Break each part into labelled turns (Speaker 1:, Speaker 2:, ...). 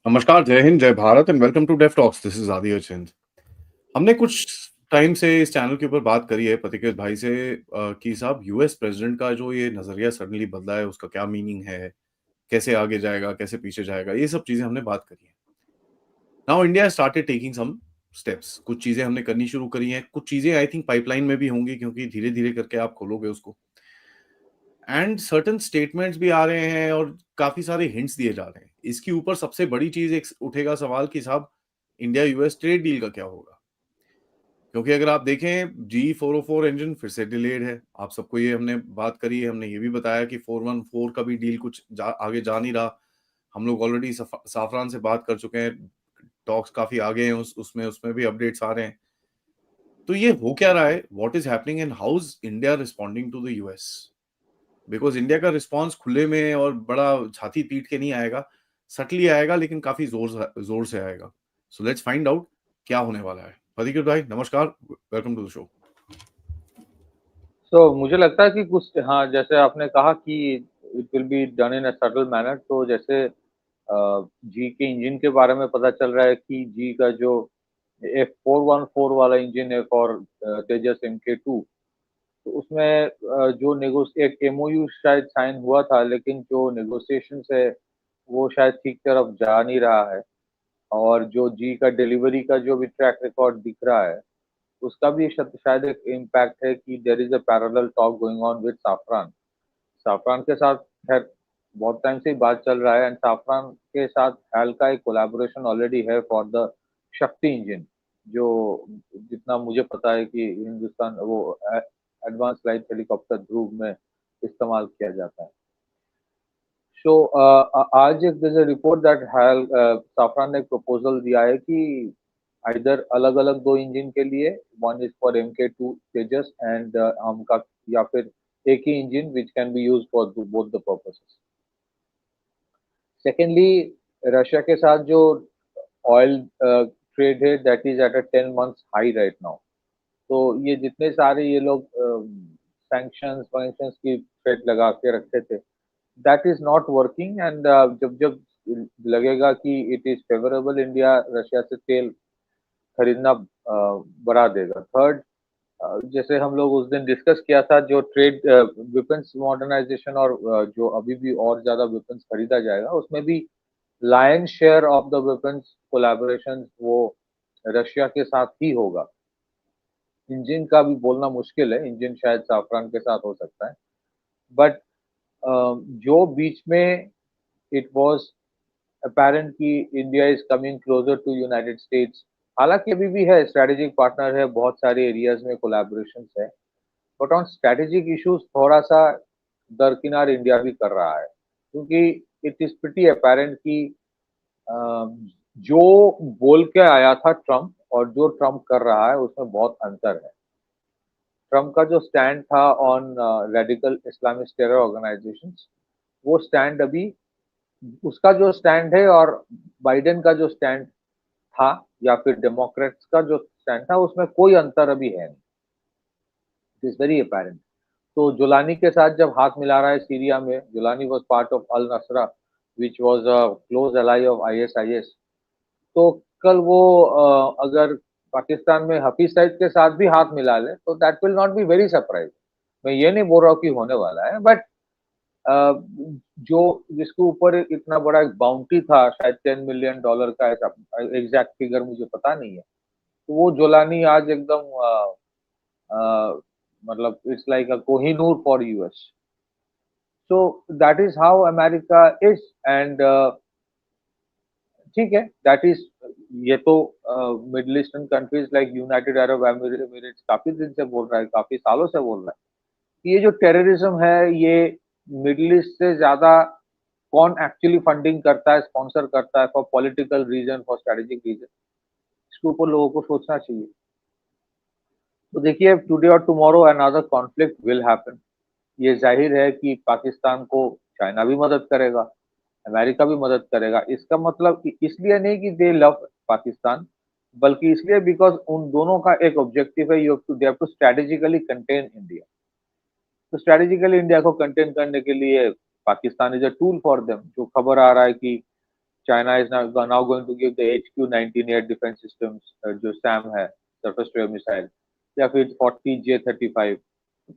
Speaker 1: नमस्कार, जय हिंद, जय भारत and welcome to Dev talks. This is Aadi Achint. हमने कुछ टाइम से इस चैनल के ऊपर बात करी है पथिकेत भाई से कि साहब यूएस प्रेसिडेंट का जो ये नजरिया सडनली बदला है उसका क्या मीनिंग है, कैसे आगे जाएगा, कैसे पीछे जाएगा, ये सब चीजें हमने बात करी है। Now India started taking some steps. कुछ चीजें हमने करनी शुरू करी हैं, कुछ चीजें आई थिंक पाइपलाइन में भी होंगी क्योंकि धीरे धीरे करके आप खोलोगे उसको। एंड सर्टेन स्टेटमेंट्स भी आ रहे हैं और काफी सारे हिंट्स दिए जा रहे हैं। इसके ऊपर सबसे बड़ी चीज एक उठेगा सवाल कि साहब इंडिया यूएस ट्रेड डील का क्या होगा। क्योंकि अगर आप देखें G404 इंजन फिर से डिलेड है। आप सबको ये हमने बात करी है, हमने ये भी बताया कि 414 का भी डील कुछ आगे जा नहीं रहा। हम लोग ऑलरेडी साफरान से बात कर चुके हैं, टॉक्स काफी आगे हैं, उसमें उसमें भी अपडेट्स आ रहे हैं। तो ये हो क्या रहा है, what is happening and how is India responding to the US. Because India का रिस्पॉन्स खुले में और बड़ा छाती पीट के नहीं आएगा, सटली आएगा, लेकिन काफी जोर से आएगा। सो लेट्स फाइंड आउट क्या होने वाला है। फरीक भाई नमस्कार, वेलकम टू द शो।
Speaker 2: मुझे लगता है कि कुछ हाँ, जैसे आपने कहा कि it will be done in a subtle manner. तो जैसे जी के इंजन के बारे में पता चल रहा है कि जी का जो F414 वाला इंजन है फॉर तेजस MK2, तो उसमें जो एक एमओयू शायद साइन हुआ था, लेकिन जो नेगोशिएशंस है वो शायद ठीक तरफ जा नहीं रहा है। और जो जी का डिलीवरी का जो भी ट्रैक रिकॉर्ड दिख रहा है, उसका भी शायद एक इम्पैक्ट है कि there is a parallel talk going on with Safran. Safran के साथ खैर बहुत टाइम से ही बात चल रहा है, एंड साफरान के साथ हाल का एक कोलैबोरेशन ऑलरेडी है फॉर द शक्ति इंजन, जो जितना मुझे पता है कि हिंदुस्तान वो एडवांस लाइट हेलीकॉप्टर ध्रुव में इस्तेमाल किया जाता है। सो आज एक रिपोर्ट दैट हाल साफरान ने प्रपोजल दिया है कि आइदर अलग अलग दो इंजन के लिए, one is for MK2 Tejas and हम का, या फिर एक ही engine which can be use for both the purposes. Secondly, Russia के साथ जो ऑयल ट्रेड है that is at a 10 months high right now. तो ये जितने सारे ये लोग सैंक्शंस वैंक्शंस की थ्रेट लगा के रखे थे, that is not working. And जब जब लगेगा कि it is favourable, India Russia से तेल खरीदना बढ़ा देगा। थर्ड, जैसे हम लोग उस दिन डिस्कस किया था, जो ट्रेड वेपन्स मॉडर्नाइजेशन और जो अभी भी और ज्यादा वेपन्स खरीदा जाएगा, उसमें भी lion share of the weapons collaboration वो रशिया के साथ ही होगा। इंजन का भी बोलना मुश्किल है, इंजन शायद साफरान के साथ हो सकता है, बट जो बीच में इट वाज अपेरेंट कि India is coming closer to United States. हालांकि अभी भी है, स्ट्रेटेजिक पार्टनर है, बहुत सारे एरियाज में कोलैबोरेशन है, बट ऑन स्ट्रेटेजिक इश्यूज थोड़ा सा दरकिनार इंडिया भी कर रहा है, क्योंकि इट इज प्रिटी अपेरेंट कि जो बोल के आया था ट्रम्प और जो ट्रम्प कर रहा है उसमें बहुत अंतर है। ट्रम्प का जो स्टैंड था on radical Islamic terror organisations, वो स्टैंड अभी, उसका जो स्टैंड है और बाइडेन का जो स्टैंड था, या फिर डेमोक्रेट्स का जो स्टैंड था, उसमें कोई अंतर अभी है नहीं। It is very apparent. तो जुलानी के साथ जब हाथ मिला रहा है सीरिया में, Julani was part of al Nusra which was a close ally of ISIS। तो कल वो अगर पाकिस्तान में हफीज सईद के साथ भी हाथ मिला ले, तो that will not be very surprise. मैं ये नहीं बोल रहा हूँ कि होने वाला है, बट जो जिसके ऊपर इतना बड़ा एक बाउंटी था, शायद $10 million का, ऐसा एग्जैक्ट फिगर मुझे पता नहीं है, तो वो जोलानी आज एकदम मतलब it's like a Kohinoor for US। So that is how America is. And ठीक है, दैट इज, ये तो middle eastern countries like United Arab Emirates काफी दिन से बोल रहा है, काफी सालों से बोल रहा है कि ये जो टेररिज्म है, ये मिडिल ईस्ट से ज्यादा कौन एक्चुअली फंडिंग करता है, स्पॉन्सर करता है, for political reason, for strategic reason, इसके ऊपर लोगों को सोचना चाहिए। तो देखिए, टुडे और tomorrow another conflict will happen. ये जाहिर है कि पाकिस्तान को चाइना भी मदद करेगा, अमेरिका भी मदद करेगा। इसका मतलब इसलिए नहीं कि दे लव पाकिस्तान, बल्कि इसलिए बिकॉज उन दोनों का एक ऑब्जेक्टिव है, they have to strategically contain India. तो स्ट्रेटेजिकली इंडिया को कंटेन करने के लिए Pakistan is a tool for them. जो खबर आ रहा है कि China is now going to give the HQ-19 air defense systems, जो SAM है, surface to air missile, या फिर 40 J-35।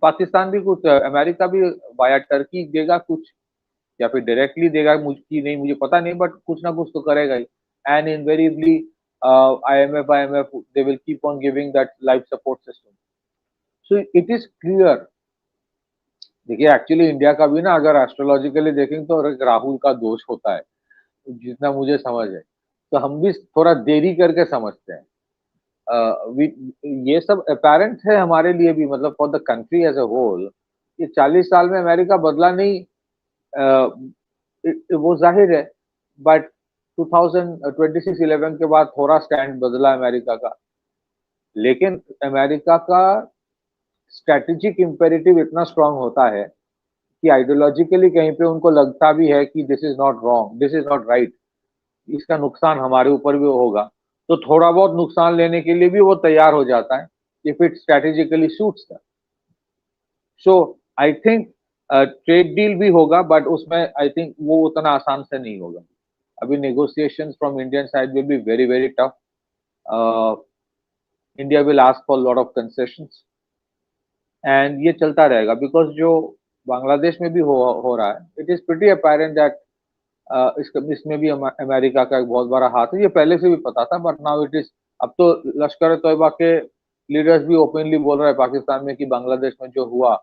Speaker 2: पाकिस्तान भी कुछ, अमेरिका भी वाया टर्की देगा कुछ, या फिर डायरेक्टली देगा, मुझे नहीं, मुझे पता नहीं, बट कुछ ना कुछ तो करेगा ही। And invariably IMF they will keep on giving that life support system. So it is clear। देखिए एक्चुअली इंडिया का भी ना अगर एस्ट्रोलॉजिकली देखेंगे तो राहुल का दोष होता है, जितना मुझे समझ है, तो हम भी थोड़ा देरी करके समझते हैं। ये सब अपेरेंट है हमारे लिए भी, मतलब for the country as a whole. ये 40 साल में अमेरिका बदला नहीं, वो जाहिर है, बट 2026-11 के बाद थोड़ा स्टैंड बदला अमेरिका का। लेकिन अमेरिका का स्ट्रेटेजिक इम्पेरेटिव इतना स्ट्रांग होता है कि आइडियोलॉजिकली कहीं पे उनको लगता भी है कि this is not wrong, this is not right, इसका नुकसान हमारे ऊपर भी होगा, तो थोड़ा बहुत नुकसान लेने के लिए भी वो तैयार हो जाता है if it strategically suits them. So I think trade deal भी होगा, बट उसमें आई थिंक वो उतना आसान से नहीं होगा। अभी negotiations from Indian side will be very very tough. India will ask for lot of concessions, and ये चलता रहेगा, बिकॉज जो बांग्लादेश में भी हो रहा है, it is pretty apparent that इसमें भी अमेरिका का एक बहुत बड़ा हाथ है। ये पहले से भी पता था, बट नाउ इट इज, अब तो लश्कर तोयबा के लीडर्स भी ओपनली बोल रहे हैं पाकिस्तान में कि बांग्लादेश में जो हुआ,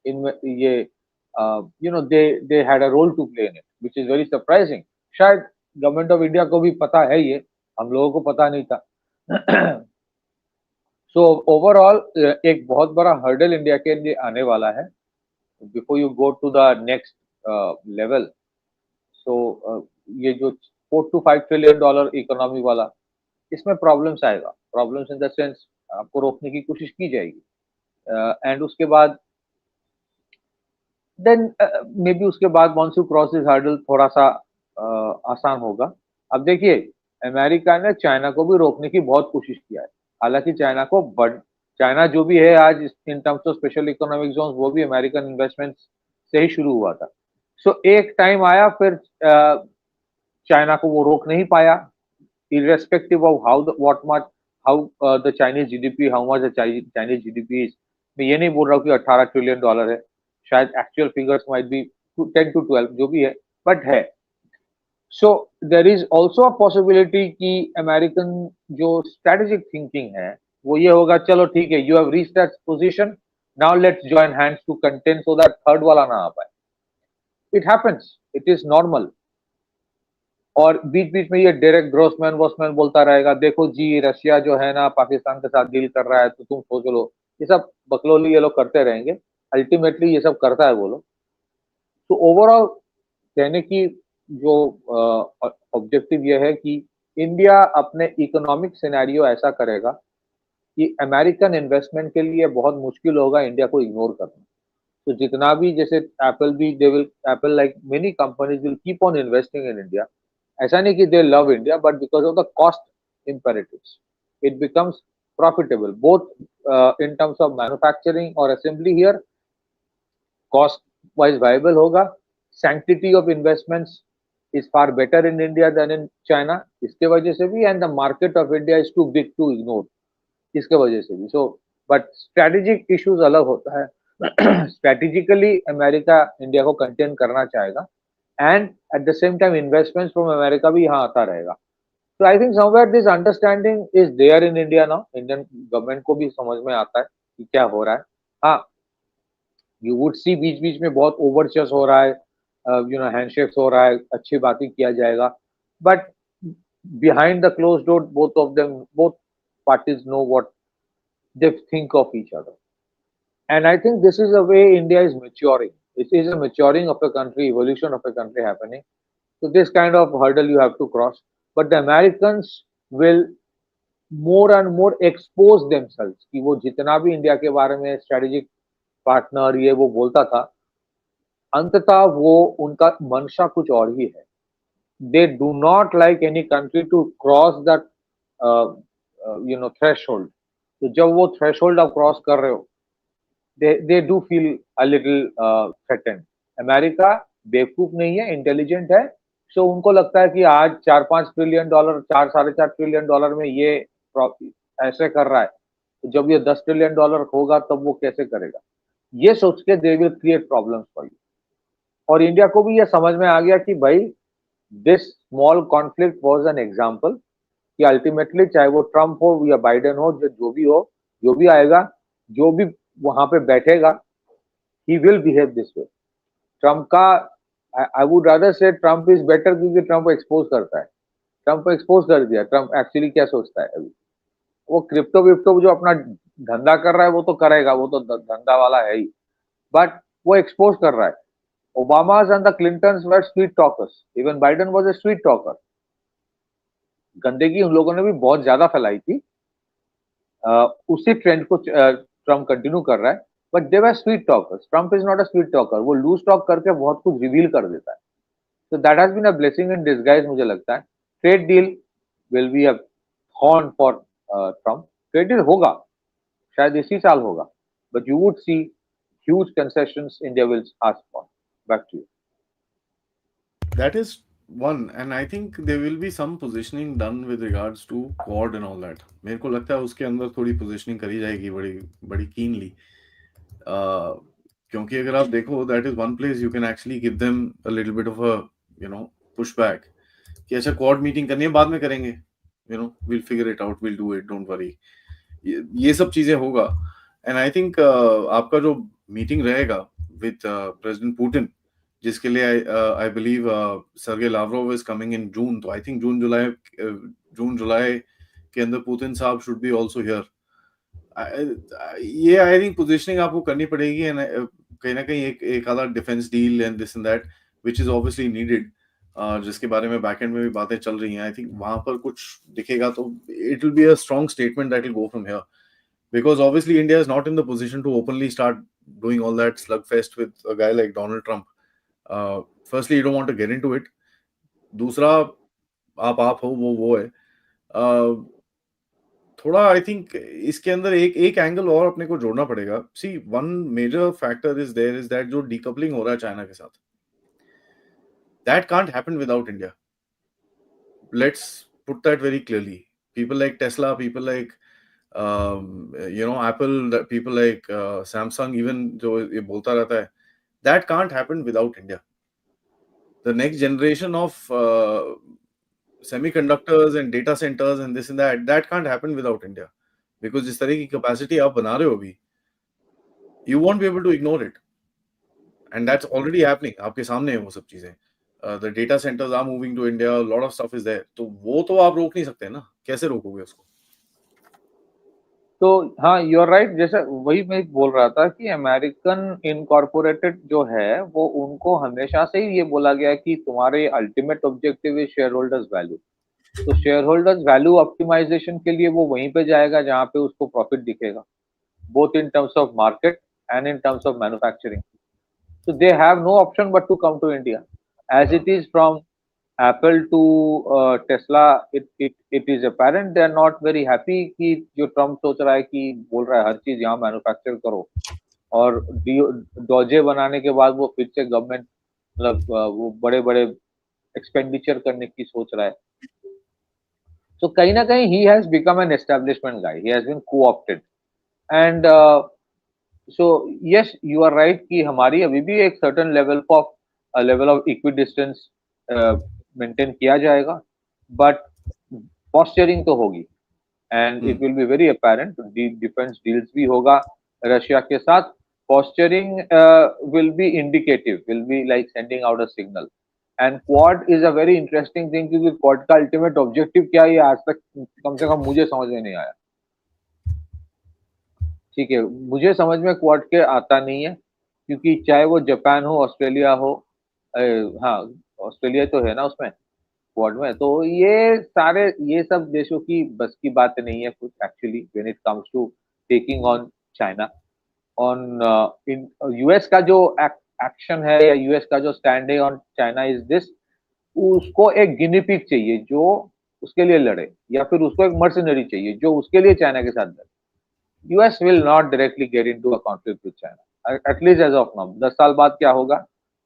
Speaker 2: इनमें ये you know they had a role to play in it, which is very surprising. शायद गवर्नमेंट ऑफ इंडिया को भी पता है ये, हम लोगों को पता नहीं था। सो ओवरऑल एक बहुत बड़ा हर्डल इंडिया के लिए आने वाला है before you go to the next level. So ये जो 4 to 5 ट्रिलियन डॉलर इकोनॉमी वाला, इसमें प्रॉब्लम्स आएगा, प्रॉब्लम्स इन द सेंस आपको रोकने की कोशिश की जाएगी, एंड उसके बाद देन मे बी उसके बाद once you cross this hurdle थोड़ा सा आसान होगा। अब देखिए अमेरिका ने चाइना को भी रोकने की बहुत कोशिश किया है, हालांकि चाइना जो भी है आज इन terms of special economic zone, वो भी अमेरिकन इन्वेस्टमेंट से ही शुरू हुआ था। सो एक टाइम आया फिर चाइना को वो रोक नहीं पाया, irrespective of how the Chinese GDP, how much the Chinese GDP is। मैं ये नहीं बोल रहा हूँ कि 18 ट्रिलियन डॉलर है, शायद actual figures might be 10 to 12 जो भी है, बट है। So there is also a possibility कि अमेरिकन जो स्ट्रेटेजिक थिंकिंग है वो ये होगा, चलो ठीक है, you have reach that position, now let's join hands to contain so that third वाला ना आ पाए। It happens, it is normal. और बीच बीच में ये डायरेक्ट ग्रोसमैन वॉसमैन बोलता रहेगा, देखो जी रशिया जो है ना पाकिस्तान के साथ डील कर रहा है, तो तुम सोच लो, ये सब बकलोली ये लोग करते रहेंगे, अल्टीमेटली ये सब करता है वो लोग। तो ओवरऑल कहने की जो ऑब्जेक्टिव ये है कि इंडिया अपने इकोनॉमिक सिनेरियो ऐसा करेगा कि अमेरिकन इन्वेस्टमेंट के लिए बहुत मुश्किल होगा इंडिया को इग्नोर करना। तो जितना भी, जैसे एप्पल भी, they will, Apple like many companies will keep on investing in India. ऐसा नहीं कि they love India, but because of the cost imperatives it becomes profitable both in terms of manufacturing और assembly here, cost wise viable होगा, sanctity of investments is far better in India than in China, इसके वजह से भी, and the market of India is too big to ignore, इसके वजह से भी। सो बट स्ट्रेटेजिक इश्यूज अलग होता है। स्ट्रेटेजिकली अमेरिका इंडिया को कंटेन करना चाहेगा, and at the same time investments from America भी यहाँ आता रहेगा। So I think somewhere this understanding is there in India now। Indian government को भी समझ में आता है कि क्या हो रहा है। हाँ, यू वुड सी बीच बीच में बहुत ओवरचेस हो रहा है, यू नो हैंडशेक्स हो रहा है, अच्छी बातें किया जाएगा, but behind the closed door both parties know what they think of each other। And I think this is the way India is maturing। It is a maturing of a country, evolution of a country happening। So this kind of hurdle you have to cross, but the Americans will more and more expose themselves कि वो जितना भी India के बारे में strategic partner ये वो बोलता था, अंततः वो उनका मंशा कुछ और ही है। They do not like any country to cross that you know threshold। तो जब वो threshold आप क्रॉस कर रहे हो, they do feel a little threatened। America बेवकूफ नहीं है, इंटेलिजेंट है, सो उनको लगता है कि आज 4-5 ट्रिलियन डॉलर, 4 साढ़े 4 ट्रिलियन डॉलर में ये ऐसे कर रहा है, तो जब ये 10 ट्रिलियन डॉलर होगा तब वो कैसे करेगा? ये सोच के they will create problems for you. और इंडिया को भी ये समझ में आ गया कि भाई this small conflict was an example कि अल्टीमेटली चाहे वो ट्रम्प हो या बाइडेन हो, जो भी हो, जो भी आएगा, जो भी वहां पे बैठेगा, he will behave this way. Trump का आई वुड रादर से ट्रम्प इज बेटर, क्योंकि ट्रम्प एक्सपोज करता है। ट्रम्प को एक्सपोज कर दिया, ट्रम्प एक्चुअली क्या सोचता है अभी। वो क्रिप्टो विप्टो जो अपना धंधा कर रहा है वो तो करेगा, वो तो धंधा वाला है ही, बट वो एक्सपोज कर रहा है। ओबामा's and the Clintons were sweet talkers. Even Biden was a sweet talker. गंदगी उन लोगों ने भी बहुत ज्यादा फैलाई थी। उसी ट्रेंड को ट्रम्प कंटिन्यू कर रहा है, but they were sweet talkers. Trump is not a sweet talker, वो लूज टॉक करके बहुत कुछ रिवील कर देता है। तो that has been a blessing in disguise, मुझे लगता है। Trade deal will be a horn for Trump. Trade deal होगा, शायद इसी साल होगा, but you would see huge concessions India will ask for. Back to you.
Speaker 1: That is one, and I think there will be some positioning done with regards to quad and all that. मेरे को लगता है उसके अंदर थोड़ी positioning करी जाएगी बड़ी बड़ी keenly. क्योंकि अगर आप देखो, that is one place you can actually give them a little bit of a pushback कि अच्छा quad meeting करनी है, बाद में करेंगे, we'll figure it out, we'll do it, don't worry. ये सब चीजें होगा. And I think आपका जो meeting रहेगा with President Putin, जिसके लिए I believe Sergey Lavrov is coming in June, तो आई थिंक जून जुलाई के अंदर पुतिन साहब शुड बी आल्सो हियर. ये आई थिंक पोजीशनिंग आपको करनी पड़ेगी, एंड कहीं ना कहीं एक आधा defence deal and this and that which is obviously needed, जिसके बारे में बैकएंड में भी बातें चल रही हैं. आई थिंक वहां पर कुछ दिखेगा तो it will be a strong statement that will go from here, because obviously India is not in the position to openly start doing all that slugfest with a guy like Donald Trump. Firstly, you don't want to get into it. दूसरा, आप हो, वो है. थोड़ा I think इसके अंदर एक angle और अपने को जोड़ना पड़ेगा. See, one major factor is that जो डीकपलिंग हो रहा है चाइना के साथ, that can't happen without India. Let's put that very clearly. People like Tesla, people like Apple, people like Samsung, even जो ये बोलता रहता है, that can't happen without India. The next generation of semiconductors and data centers and this and that can't happen without India. Because जिस तरह की capacity आप बना रहे हो अभी, you won't be able to ignore it. And that's already happening. आपके सामने है वो सब चीजें. The data centers are moving to India, a lot of stuff is there. तो वो तो आप रोक नहीं सकते ना, कैसे रोकोगे उसको?
Speaker 2: तो हाँ, यू आर राइट। जैसे वही मैं बोल रहा था कि अमेरिकन इनकॉर्पोरेटेड जो है, वो उनको हमेशा से ही ये बोला गया है कि तुम्हारे ultimate objective is share holders value. तो शेयर होल्डर्स वैल्यू ऑप्टिमाइजेशन के लिए वो वहीं पे जाएगा जहाँ पे उसको प्रॉफिट दिखेगा, both in terms of market and in terms of manufacturing. So they have no option but to come to India. As it is from Apple to Tesla, it is apparent they are not very happy कि जो Trump सोच रहा है कि बोल रहा है हर चीज यहाँ मैन्युफैक्चर करो, और डोजे बनाने के बाद वो फिर से गवर्नमेंट मतलब वो बड़े बड़े एक्सपेंडिचर करने की सोच रहा है. So कहीं ना कहीं he has become an establishment guy. He has been co-opted. And so yes, you are right कि हमारी अभी भी एक certain level of equidistance maintain किया जाएगा, but posturing तो होगी, and it will be very apparent. Defence deals भी होगा रशिया के साथ. Posturing will be indicative, will be like sending out a signal. And Quad is a very interesting thing क्योंकि Quad का ultimate objective क्या है, ये आज तक कम से कम मुझे समझ में नहीं आया. ठीक है, मुझे समझ में क्वाड के आता नहीं है, क्योंकि चाहे वो जापान हो, ऑस्ट्रेलिया हो, हाँ, ऑस्ट्रेलिया तो है ना उसमें क्वाड में, तो ये सब देशों की बस की बात नहीं है कुछ actually when it comes to taking on China. On in US का जो एक्शन है या यूएस का जो स्टैंड है ऑन चाइना इज दिस, उसको एक गिनी पिग चाहिए जो उसके लिए लड़े, या फिर उसको एक मर्सनरी चाहिए जो उसके लिए चाइना के साथ लड़े. US will not directly get into a conflict with China, at least as of now. 10 साल बाद क्या होगा,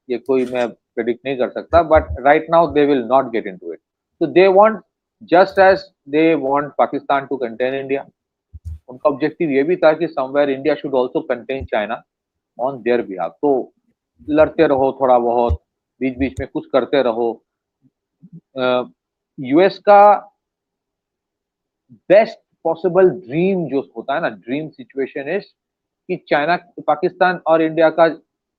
Speaker 2: ये कोई मैं प्रेडिक्ट नहीं कर सकता, but right now they will not get into it. So they want, just as they want Pakistan to contain India, उनका ऑब्जेक्टिव ये भी था कि somewhere India should also contain China on their behalf. तो लड़ते रहो थोड़ा बहुत, बीच बीच में कुछ करते रहो. यूएस का बेस्ट पॉसिबल ड्रीम जो होता है ना, ड्रीम सिचुएशन इज कि चाइना, पाकिस्तान और इंडिया का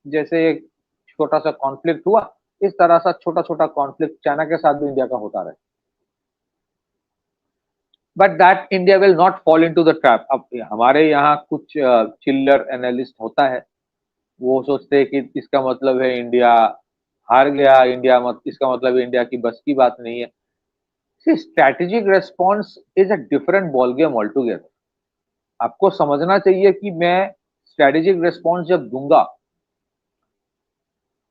Speaker 2: जैसे एक छोटा सा कॉन्फ्लिक्ट हुआ, इस तरह सा छोटा छोटा कॉन्फ्लिक्ट चाइना के साथ भी इंडिया का होता रहे. But that India will not fall into the trap. अब हमारे यहाँ कुछ चिल्लर एनालिस्ट होता है, वो सोचते हैं कि इसका मतलब है इंडिया हार गया, इंडिया मत, इसका मतलब इंडिया की बस की बात नहीं है. Strategic response is a different ball game all together. आपको समझना चाहिए कि मैं स्ट्रैटेजिक रेस्पॉन्स जब दूंगा,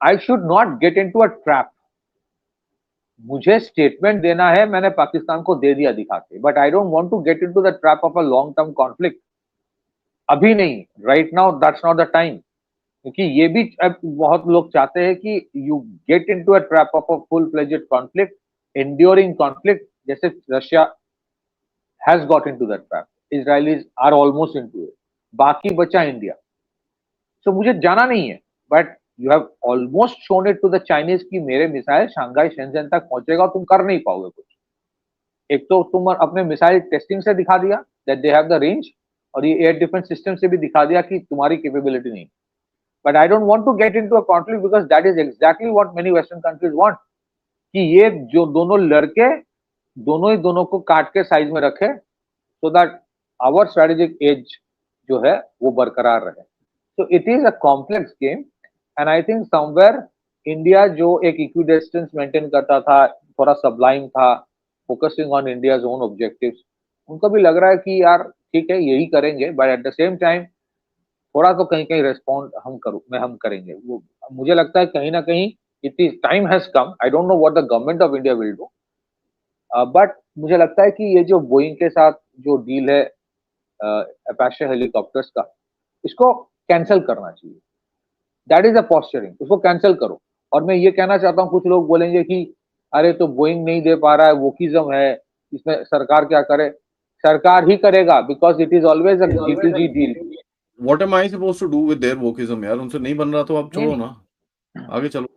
Speaker 2: I should not get into a trap. मुझे स्टेटमेंट देना है, मैंने पाकिस्तान को दे दिया दिखा के, but I don't want to get into the trap of a long term conflict. अभी नहीं, right now that's not the time. क्योंकि ये भी बहुत लोग चाहते हैं कि you get into a trap of a full fledged conflict, enduring conflict, जैसे Russia has got into that trap. Israelis are almost into it. बाकी बचा इंडिया. सो मुझे जाना नहीं है, but you have almost shown it to the Chinese कि मेरे missile Shanghai Shenzhen तक पहुंचेगा, तुम कर नहीं पाओगे कुछ. एक तो तुम अपने मिसाइल टेस्टिंग से दिखा दिया that they have the range, और ये एयर डिफेंस सिस्टम से भी दिखा दिया कि तुम्हारी कैपेबिलिटी नहीं. But I don't want to get into a conflict because that is exactly what many western countries want, कि ये जो दोनों लड़के दोनों ही दोनों को काट के साइज में रखे, so that our strategic edge जो है वो बरकरार रहे. So it is a complex game, and I think somewhere India जो एक इक्विडिस्टेंस मेंटेन करता था, थोड़ा सबलाइम था, focusing on India's own objectives, उनको भी लग रहा है कि यार ठीक है यही करेंगे, but at the same time थोड़ा तो कहीं कहीं रेस्पॉन्ड हम करेंगे. वो मुझे लगता है कहीं ना कहीं it is time has come. I don't know what the government of India will do, but मुझे लगता है कि ये जो बोइंग के साथ जो डील है अपाचे हेलीकॉप्टर्स का, इसको कैंसिल करना चाहिए. That is a posturing. उसको कैंसिल करो. और मैं ये कहना चाहता हूँ, कुछ लोग बोलेंगे कि अरे तो बोइंग नहीं दे पा रहा है, वोकिज्म है, इसमें सरकार क्या करे. सरकार ही करेगा, because it is always a G2G deal.
Speaker 1: What am I supposed to do with their wokism यार, उनसे नहीं बन रहा तो आप
Speaker 2: नहीं
Speaker 1: छोड़ो
Speaker 2: नहीं,
Speaker 1: ना, आगे चलो.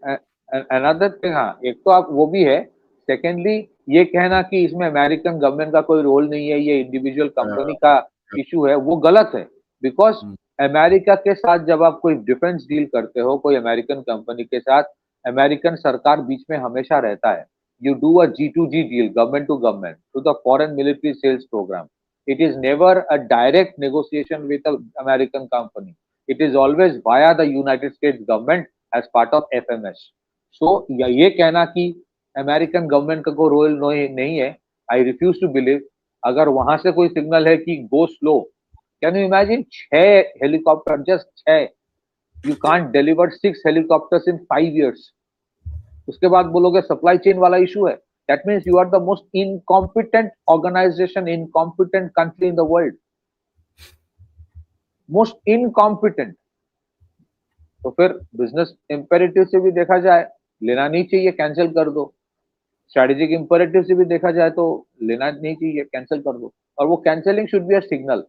Speaker 2: अनदर थिंग, हाँ, एक तो आप वो भी है. सेकेंडली, ये कहना कि इसमें अमेरिकन गवर्नमेंट का कोई रोल नहीं है, ये इंडिविजुअल कंपनी का इशू है, वो गलत है. बिकॉज अमेरिका के साथ जब आप कोई डिफेंस डील करते हो, कोई अमेरिकन कंपनी के साथ, अमेरिकन सरकार बीच में हमेशा रहता है. You do a G2G deal, government to government, through the foreign military sales program. It is never a direct negotiation with a American company. It is always via the United States government as part of FMS. So ये कहना कि American government का कोई role नहीं है, I refuse to believe. अगर वहां से कोई सिग्नल है कि go slow, can you imagine 6 helicopter, just 6. You can't deliver 6 helicopters in 5 years. उसके बाद बोलोगे सप्लाई चेन वाला इशू है. That means you are the most incompetent organisation, incompetent country in the world. Most incompetent. तो फिर business imperative से भी देखा जाए, लेना नहीं चाहिए, कैंसिल कर दो. स्ट्रेटेजिक इंपेरेटिव से भी देखा जाए तो लेना नहीं चाहिए, कैंसिल कर दो. और वो cancelling should be a signal.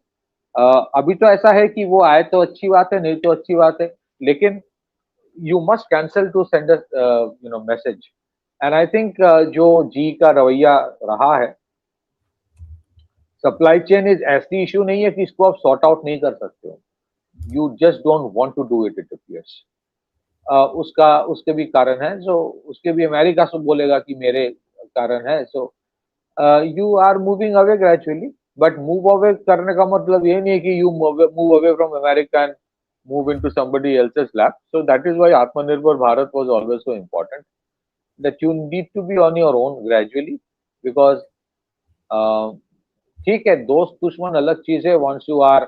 Speaker 2: अभी तो ऐसा है कि वो आए तो अच्छी बात है, नहीं तो अच्छी बात है, लेकिन you must cancel two send message. And I think जो जी का रवैया रहा है, सप्लाई चेन इज ऐसी इशू नहीं है कि इसको आप सॉर्ट आउट नहीं कर सकते हो. You just don't want to do it, it appears. उसका उसके भी कारण है, सो उसके भी अमेरिका से बोलेगा कि मेरे कारण है. So you are moving away gradually, but move away करने का मतलब ये नहीं है कि you move away from America and move into somebody else's lap. So that is why Atmanirbhar Bharat was always so important, that you need to be on your own gradually. Because ठीक है, दोस्त दुश्मन अलग चीज है. वंस यू आर,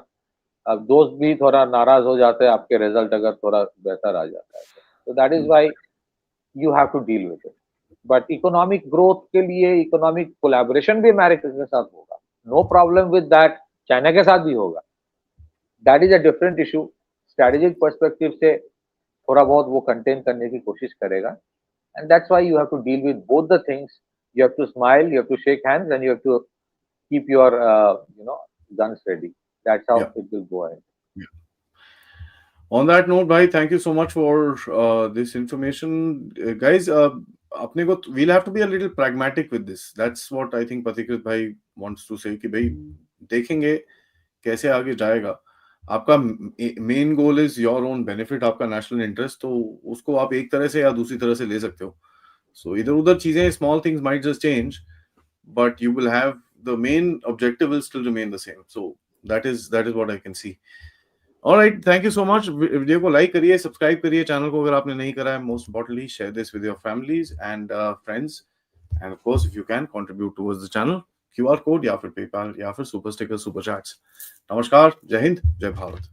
Speaker 2: अब दोस्त भी थोड़ा नाराज हो जाते हैं आपके रिजल्ट अगर थोड़ा बेहतर आ जाता है. तो that is why you have to deal with it. But economic growth के लिए इकोनॉमिक कोलैबोरेशन भी अमेरिका के साथ होगा, no problem with that. China के साथ भी होगा. That is a different issue. Strategic perspective से थोड़ा बहुत वो कंटेन करने की कोशिश करेगा. and that's why you have to deal with both the things. You have to smile, you have to shake hands, and you have to keep your guns ready. That's how
Speaker 1: Yeah.
Speaker 2: it will go ahead.
Speaker 1: Yeah. On that note, bhai, thank you so much for this information, guys. अपने को we'll have to be a little pragmatic with this. That's what I think Patikrit bhai wants to say कि भाई देखेंगे कैसे आगे जाएगा. आपका main goal is your own benefit, आपका नेशनल इंटरेस्ट, तो उसको आप एक तरह से या दूसरी तरह से ले सकते हो. सो इधर उधर चीजें, small things might just change, but you will have the main objective will still remain the same. So that is what I can see. Alright, thank you so much. Video को लाइक करिए, subscribe करिए channel को अगर आपने नहीं करा है. Most importantly share this with your families and friends, end of course if you can contribute towards the channel, QR code या फिर पेपाल या फिर सुपर स्टिकर, सुपर चैट्स. नमस्कार, जय हिंद, जय भारत.